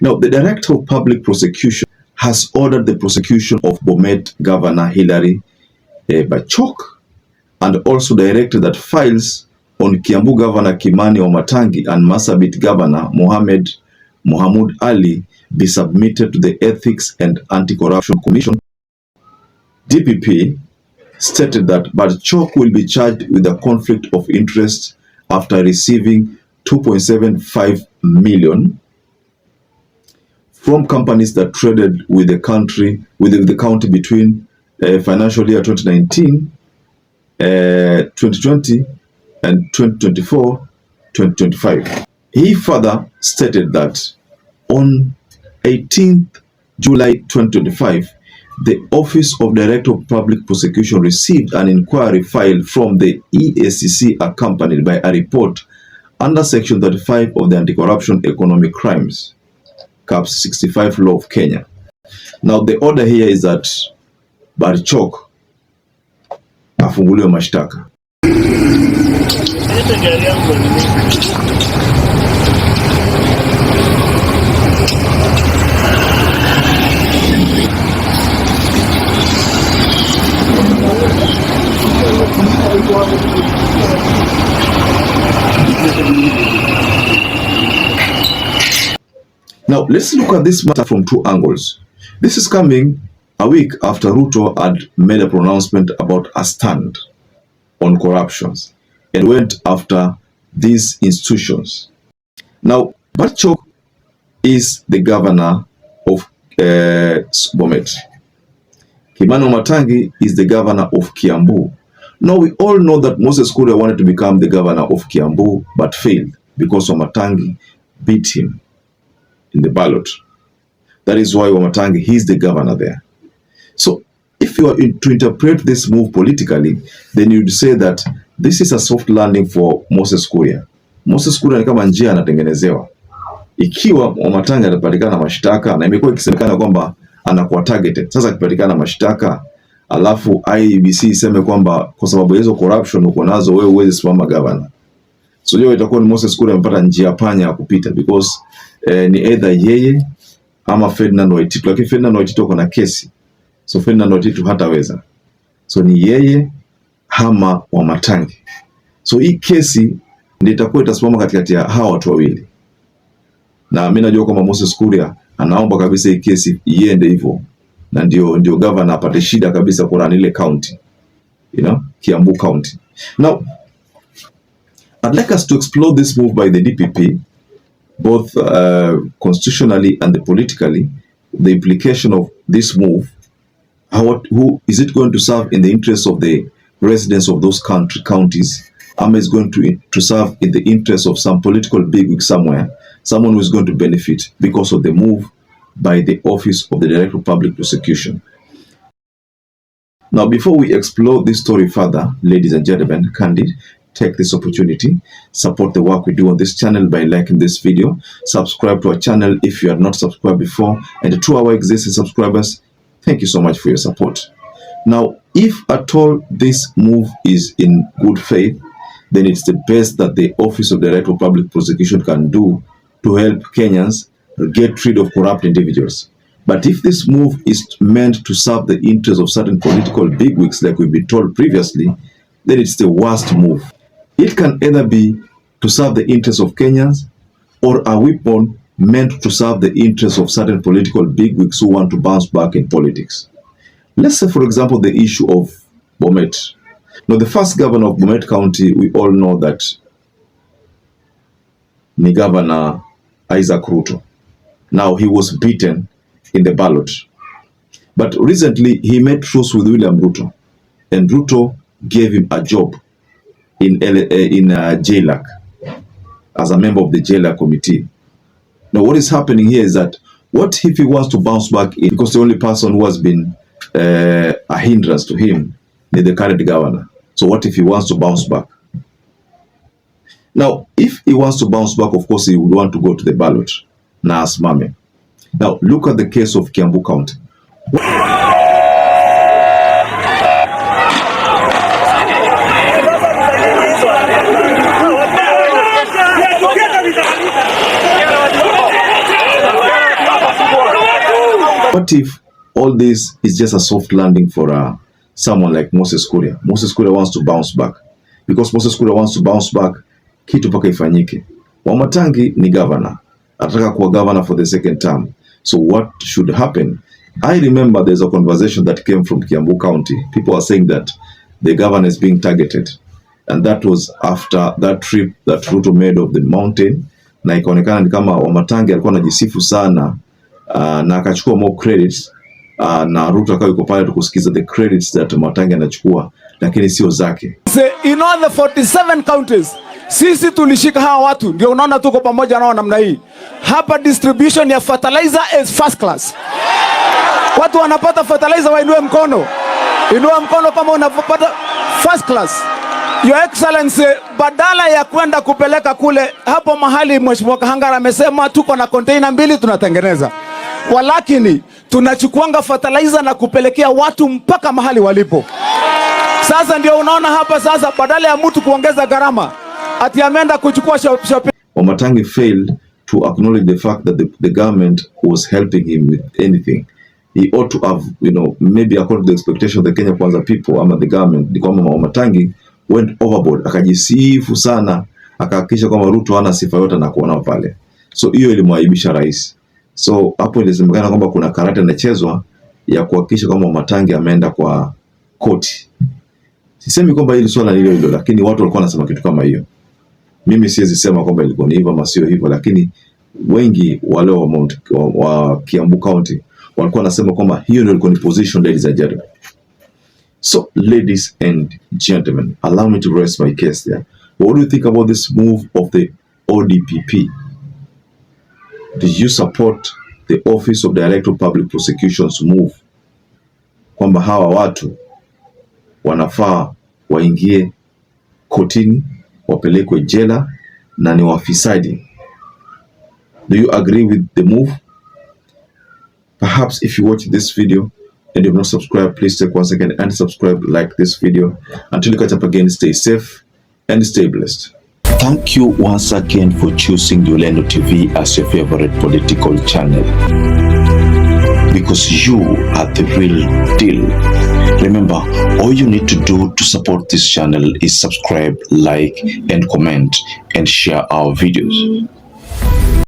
Now, the Director of Public Prosecution has ordered the prosecution of Bomet Governor Hilary Bachok, and also directed that files on Kiambu Governor Kimani WAMATANGI and Marsabit Governor Mohamud Ali be submitted to the Ethics and Anti-Corruption Commission. DPP stated that Bachok will be charged with a conflict of interest after receiving 2.75 million from companies that traded with the county between financial year 2019, 2020 and 2024-2025. He further stated that on 18th July 2025, the Office of Director of Public Prosecution received an inquiry file from the EACC accompanied by a report under Section 35 of the Anti-Corruption Economic Crimes, Caps 65 Law of Kenya. Now, the order here is that Bachok afunguliwe mashtaka. Now, let's look at this matter from two angles. This is coming a week after RUTO had made a pronouncement about a stand on corruptions and went after these institutions. Now, Bachok is the governor of Bomet. Kimani WAMATANGI is the governor of Kiambu. Now, we all know that Moses Kuria wanted to become the governor of Kiambu but failed because WAMATANGI beat him in the ballot. That is why WAMATANGI, he is the governor there. So if you are to interpret this move politically, then you'd say that this is a soft landing for Moses Kuria. Moses Kuria ni kama njia anatengenezewa. Ikiwa WAMATANGI atapatikana mashtaka, na imekuwa ikisemekana kwamba anakuwa targeted. Sasa akipatikana mashtaka, alafu IEBC iseme kwamba kwa sababu hizo corruption uko nazo wewe huwezi simama governor. So hiyo itakuwa ni Moses Kuria amepata njia panya ya kupita, because ni either yeye ama Ferdinand Waititu. Lakini Ferdinand Waititu ako na kesi, so Ferdinand Waititu hataweza. So ni yeye ama WAMATANGI. So hii kesi ndio itakuwa itasimama katikati ya hawa watu wawili, na mimi najua kwamba Moses Kuria anaomba kabisa hii kesi iende hivyo, na ndio governor apate shida kabisa kwa ile county, Kiambu County. Now, I'd like us to explore this move by the DPP, both constitutionally and politically, the implication of this move. Who is it going to serve in the interest of the residents of those counties? Am is going to serve in the interest of some political bigwig somewhere, someone who is going to benefit because of the move by the Office of the Director of Public Prosecution. Now, before we explore this story further, ladies and gentlemen, kindly take this opportunity, support the work we do on this channel by liking this video, subscribe to our channel if you are not subscribed before, and to our existing subscribers, thank you so much for your support. Now, if at all this move is in good faith, then it's the best that the Office of the Director of Public Prosecution can do to help Kenyans get rid of corrupt individuals. But if this move is meant to serve the interests of certain political bigwigs, like we've been told previously, then it's the worst move. It can either be to serve the interests of Kenyans, or a weapon meant to serve the interests of certain political bigwigs who want to bounce back in politics. Let's say, for example, the issue of Bomet. Now, the first governor of Bomet County, we all know that ni Governor Isaac RUTO. Now, he was beaten in the ballot. But recently, he made truce with William RUTO, and RUTO gave him a job in JLAC as a member of the JLAC committee. Now, what is happening here is that, what if he wants to bounce back in, because the only person who has been a hindrance to him is the current governor. So what if he wants to bounce back? Now, if he wants to bounce back, of course, he would want to go to the ballot. Now, look at the case of Kiambu County. What if all this is just a soft landing for someone like Moses Kuria? Moses Kuria wants to bounce back. Because Moses Kuria wants to bounce back, kitu paka ifanyike. Wamatangi ni governor. Anataka kuwa governor for the second term. So what should happen? I remember there's a conversation that came from Kiambu County. People are saying that the governor is being targeted. And that was after that trip that Ruto made of the mountain. Na ikaonekana ni kama Wamatangi alikuwa anajisifu sana na akachukua more credits na Ruto akawa yuko pale tukusikiza the credits that Wamatangi anachukua lakini sio zake. In all the 47 counties sisi tulishika hawa watu, ndio unaona tuko pamoja nao namna hii. Hapa distribution ya fertilizer is first class. Watu wanapata fertilizer, wainue mkono. Inua mkono kama unapata first class. Your Excellency, badala ya kwenda kupeleka kule, hapo mahali Mheshimiwa Kahangara amesema tuko na container 2 tunatengeneza. Walakini tunachukuanga fertilizer na kupelekea watu mpaka mahali walipo. Sasa ndio unaona hapa sasa, badala ya mtu kuongeza gharama ati ameenda kuchukua shopping. Wamatangi failed to acknowledge the fact that the government was helping him with anything. He ought to have, maybe according to the expectation of the Kenya Kwanza people ama the government, ni kwamba Wamatangi went overboard, akajisifu sana, akahakikisha kwamba Ruto hana sifa yote na kuona pale. So hiyo ilimwaibisha rais. So hapo ilisemekana kwamba kuna karate inachezwa ya kuhakikisha kwamba Wamatangi ameenda kwa koti. Sisemi kwamba hili swala ni hilo, lakini watu walikuwa wanasema kitu kama hiyo. Mimi siwezi sema kwamba ilikuwa ni hivyo ama sio hivyo, lakini wengi wale wa Kiambu County walikuwa wanasema kwamba hiyo ndio ilikuwa ni position, ladies and gentlemen. So ladies and gentlemen, allow me to rest my case there. What do you think about this move of the ODPP? Did you support the Office of Director of Public Prosecution's move kwamba hawa watu wanafaa waingie kotini, wapelekwe jela na ni wafisadi? Do you agree with the move? Perhaps if you watch this video and you have not subscribed, please take 1 second and subscribe, like this video. Until you catch up again, stay safe and stay blessed. Thank you once again for choosing YOLENO TV as your favorite political channel, because you are the real deal. Remember, all you need to do to support this channel is subscribe, like, and comment, and share our videos.